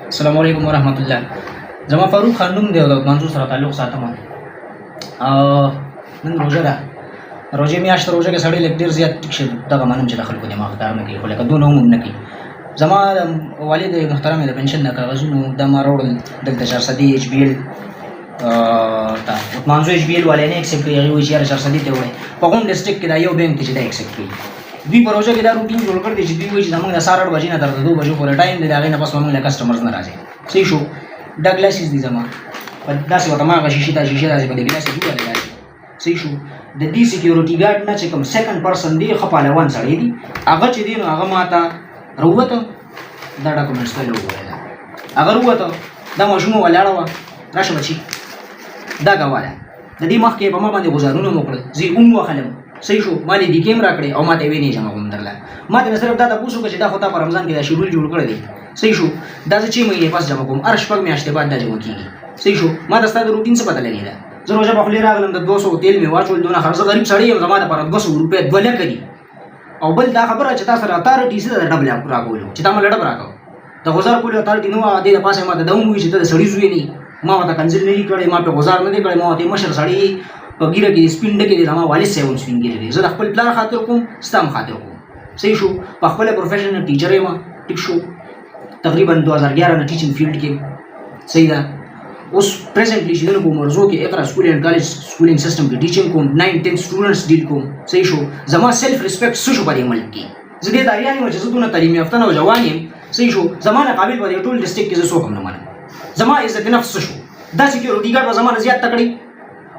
السلام علیکم ورحمت الله. زما فاروق خان نوم دی او د منظور سره تعلق ساتم. نن روژه ده. روژې میاشت روژه کې سړی لږ ډېر زیات ټیک شي دغه منم چې د خلکو دماغ کار نه کوي، خو لکه دونه هم نه کوي. زما د والد محترم د پنشن د کاغذونو دا ما راوړل دلته 400 ایچ بي ایل ته منظور ایچ بي ایل والے نه ایکسپټ کوي، هغې وایي چې یاره 400 ته وایي. په کوم ډسټرکټ کې دا یو بینک دی چې دا ایکسپټ کوي. دوی په روژه کې دا روټین جوړ کړی دی چې دوی وایي چې زموږ د سهار 8 بجې نه تر 2 بجو پورې ټایم دی، د هغې نه پس موږ له کسټمرز نه راځي. صحیح شو. دا ګلاسز دي زما په داسې ورته ما هغه شیشې داسې په دې ګلاسې دوه لګالي. صحیح شو. د دې سیکیورټي ګارډ نه چې کوم سیکنډ پرسن دی ښه پهلوان سړی دی، هغه چې دی نو هغه ما ته راووته دا ډاکومنټس ته یې وویل، هغه راووته دا ماشومه ولاړه وه، راشه بچي دا ګواله د دې مخکې په ما باندې ګزارونه مو کړل، زه یې ووهلم. صحیح شو. ما دې کیم راکړې او ما ته یې ویې نه جمع کوم درله. ما ته مې صرف دا تپوس وکړه چې دا خو تا په رمضان کې دا شیډول جوړ کړی دی. صحیح شو. دا زه 6 مهینې پس جمع کوم، هر شپږ میاشتې بعد دا جمع کېږي. صحیح شو. ما ته ستا د روټین څه پته لګېده. زه روژه په خولې راغلم، د 200 تیل مې واچول، دونه خرڅ، زه غریب سړی یم، زما دپاره 200 روپۍ 2 لکه دي. او بل دا خبره چې تا سره اتارټي څه د ډب راکولو چې تا مله ډب راکړو، د غوزار کولو اتارټي نه وه. دې د پاسه ما ته دا هم ووایي چې ته د سړي زوی نه یې، ما ورته کنځل نه دي کړی، ما پې غوزار نه دی کړی، ما ورته مشر سړی په ګیره کې سپین ډکې دی، زما والد صاحب هم سپین ګیرې دی. زه د خپل پلار خاطر کوم، ستا هم خاطر کوم. صحیح شو. په خپله پروفیشنل ټیچر یم، ټیک شو. تقریبا 2011 نه ټیچنګ فیلډ کې. صحیح ده. اوس پریزنټلی چې دنه په مرزو کې اقرا سکول اینډ کالج سکولینګ سیستم کې ټیچنګ کوم، 9-10 سټوډنټس ډیل کوم. صحیح شو. زما سیلف ریسپیکټ څه شو په دې ملک کې. زه دې داریان یم چې زه دونه تعلیم یافته او جوان یم. صحیح شو. زما نه قابل په دې ټول ډسټرکټ کې زه څوک هم نه منم. زما عزت نفس څه شو. دا سیکیورټي ګارډ به زما نه زیات تکړی،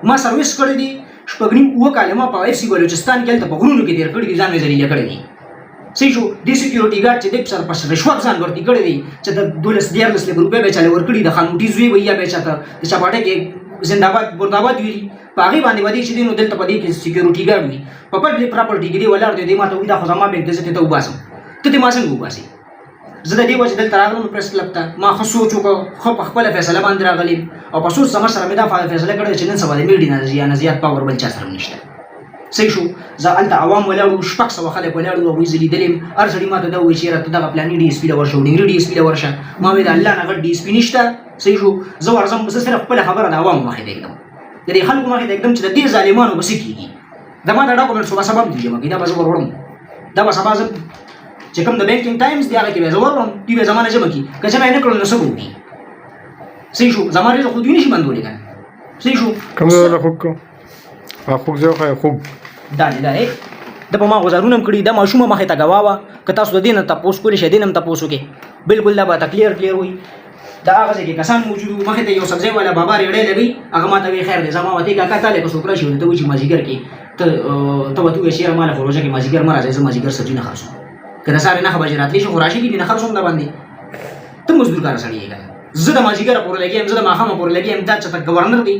ما سرویس کړی دی 6.5 کاله، ما په اف سی بلوچستان کې هلته په غرونو کې تېر کړي دي، ځان مې ذلیله کړی دی. صحیح شو. دې سیکیورټي ګارډ چې دی په سر پس رشوت ځان ورتي کړی دی چې د 12-13 لک روپۍ به چاله ورکړي، د خانوټي زوی به یا به چاته د چاپاټۍ کې زنده‌باد مرداباد ویلي، په هغې باندې به دی چې دی نو دلته په دې کې سیکیورټي ګارډ وي، په پبلک پراپرټي کې دی ولاړ دی، دی ما ته وایي دا خو زما بینک دی، زه ته وباسم، ته دې ما څنګه وباسې. زه د دې وجې دلته راغلم پریس کلب ته، ما ښه سوچ وکړ، ښه په خپله فیصله باندې راغلم، او په سوچ سمر سره مې دا فیصله کړې چې نن سبا د میډیا نه زیات پاور بل چا سره نشته. صحیح شو. زه هلته عوام ولاړو، 600 خلک ولاړ وو، هغوی زه لیدلم. هر سړي ما ته دا ووایي چې یاره ته دغه پلاني ډي اس پي له ورشه، ډنګري ډي اس پي له ورشه. ما وایي د الله نه غټ ډي اس پي نشته. صحیح شو. زه ورځم، زه صرف خپله خبره د عوامو مخې ته ږدم، د دې خلکو مخې ته ږدم چې د دې ظالمانو به څه کېږي. د ما دا ډاکومنټس به سبا هم جمع کړي، دا به زه وروړم، دا به سبا زه چې کوم د بینکینګ ټایمز دی هغه کې به زه وروړم، دوی به زما نه جمع کړي، که جمع یې نه کړل نو څه به وکړي. صحیح شو. زما رزق خو دوی نشي بندولی که نه. صحیح شو. کوم ځای له خوب کوم خوب ځای خو خوب دا دی دا د په ما غوزارونه هم کړي، دا ماشومه مخې ته ګواه وه، که تاسو د دې نه تپوس کولی شئ، دې نه هم تپوس وکړئ، بلکل دا به ته کلیر وي. دا هغه ځای کې کسان موجود وو، مخې ته یو سبزی والا بابا ریړۍ لګوي، هغه ما ته وایي خیر دی، زما ورته کاکا تا لکه څوک راشي ورته وایي چې مازدیګر کې ته ورته وایي چې یاره ما له خو روژه کې مازدیګر مه راځئ، زه مازدیګر سبزي نه خرڅوم، که د سهار 9 بجې راتلی شي خو راشي کېږي نه خرڅوم در باندې. ته مزدور کاره سړی یې که نه. زه د مازدیګره پورې لګیا یم، زه د ماښامه پورې لګیا یم، دا چېرته ګورنر دی،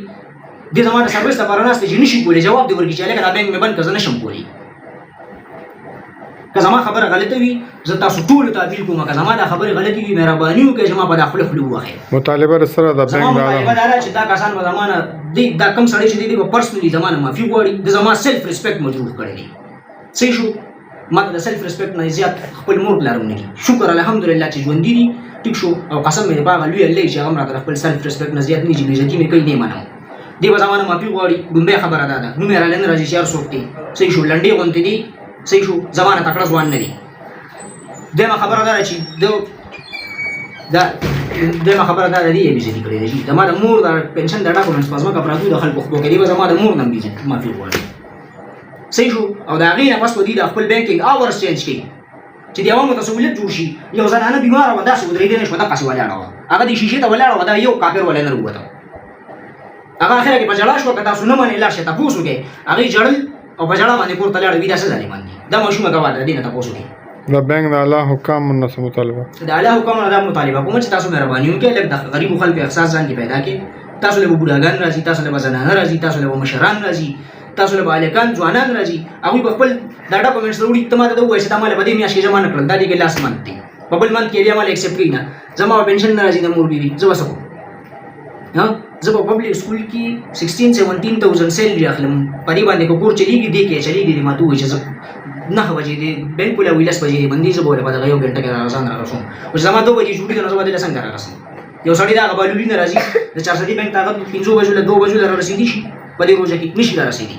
دې زما د سروس لپاره ناست دی چې نشي کولی جواب دې ورکړي چې هلکه دا بینک مې بند کړه، زه نشم کولی. که زما خبره غلطه وي زه تاسو ټولو ته اپیل کوم، که زما دا خبرې غلطې وي مهرباني وکړئ چې ما په دا خولې ووهئ. مطالبه سره د زما مطالبه دا ده چې دا کسان به زما نه دا کوم سړی چې دی به پرسنلي زما نه معافي غواړي، د زما سیلف ریسپیکټ مجروح کړی دی. صحیح شو. ما ته د سیلف ریسپیکټ نه زیات خپل مور پلار هم نه دي، شکر الحمدلله چې ژوندي دي، ټیک شو. او قسم مې په هغه لوی الله چې هغه هم راته خپل سیلف ریسپیکټ نه زیات نه چې بېعزتي مې کوي، نه یې منم. دی به زما نه معافي غواړي، لومبۍ خبره دا ده، نوم یې راله نه راځي چې هر څوک دی. صحیح شو. لنډې غوندې دي. صحیح شو. زما نه تکړه ځوان نه دي. دویمه خبره دا ده چې دویمه خبره دا ده دې یې بېعزتي کړې ده. زما د مور د پنشن د ډاکومنټس په ځمکه پراته د خلکو خپلو کې دی به زما د مور نه هم معافي غواړي. صحیح شو. او د هغې نه پس به دوی د خپل بینکینګ اورس چینج کړي چې د عوامو ته سهولیت جوړ شي. یو زنانه بیماره وه، داسې ودرېدې نه شوه، دقسې ولاړه وه، هغه د شیشې ته ولاړه وه، دا یو کاپر ولی نه راووته، هغه اخره کې په ژړا شوه، که تاسو نه منئ لاړ شئ تپوس وکړئ، هغې ژړل او په ژړا باندې کور ته لاړه، وي دا څه ظالمان دي. دا ماشومه ګواه ده، د دې نه تپوس وکړئ. د بینک د اعلی حکامو نه څه مطالبه د اعلی حکامو نه دا مطالبه کوم چې تاسو مهرباني وکړئ، لږ د غریبو خلکو احساس ځان کې پیدا کړئ. تاسو له به بوډاګان راځي، تاسو له به زنانه راځي، تاسو له به مشران راځي، تاسو له به هلکان ځوانان راځي، هغوی به خپل دا ډاکومنټس راوړي، ته ما ته ووایې چې دا ما له په دې میاشت کې جمع نه کړل، دا دې کې لاس منت دی، په بل منت کې بیا ما له ایکسپټ کوي نه، زما به پنشن نه راځي د مور بیبي، زه به څه کوم؟ زه په پبلک سکول کې 16-17,000 سیلري اخلم په دې باندې که کور چلیږي دی کې چلیږي دی ما ته وایي چې زه 9 بجې دی بینک ولا وي 10 بجې بندي زه به ولې په دغه یو غنټه کې راځم راغلم او زما 2 بجې ډوډۍ نه زما د څنګه راغلم یو سړی دا غبالولي نه راځي د 400 بینک هغه 5 بجو له 2 بجو له رسیدي شي په دې روزه کې نشي رسیدي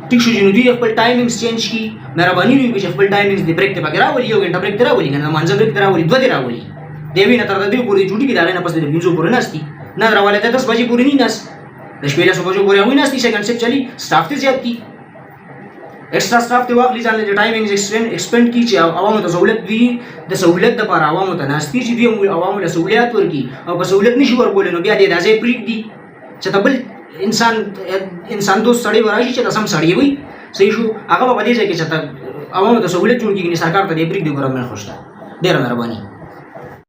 ټیک شو جنو دوی خپل ټایمینګز چینج کی مهرباني وکړي چې خپل ټایمینګز دې بریک ته پکې راولي یو غنټه بریک ته راولي کنه مانځه بریک ته راولي 2 دی راولي دیوی نه تر دې پورې ډوډۍ کې دا نه پس دې 5 پورې نهستی نه راولې ته 10 بجې پورې نه نس د شپې له 10 بجو پورې وای نهستی چې کنسپټ چلی سټاف ته زیات کی ایکسترا سټاف ته واخلي ځان له ټایمینګز ایکسپند کی چې عوامو ته سہولت وي د سہولت لپاره عوامو ته ناشتي چې دوی عوامو له سہولیت ورکي او په سہولت نشي ورکول نو بیا دې راځي پریک دي چې تبل انسان دوست سړی وراشي چې تاسو سړی وي صحیح شو هغه په دې ځای کې چې عوامو ته سہولت جوړ کیږي سرکار ته دې پریک دی ګورم نه خوشته ډیر مهرباني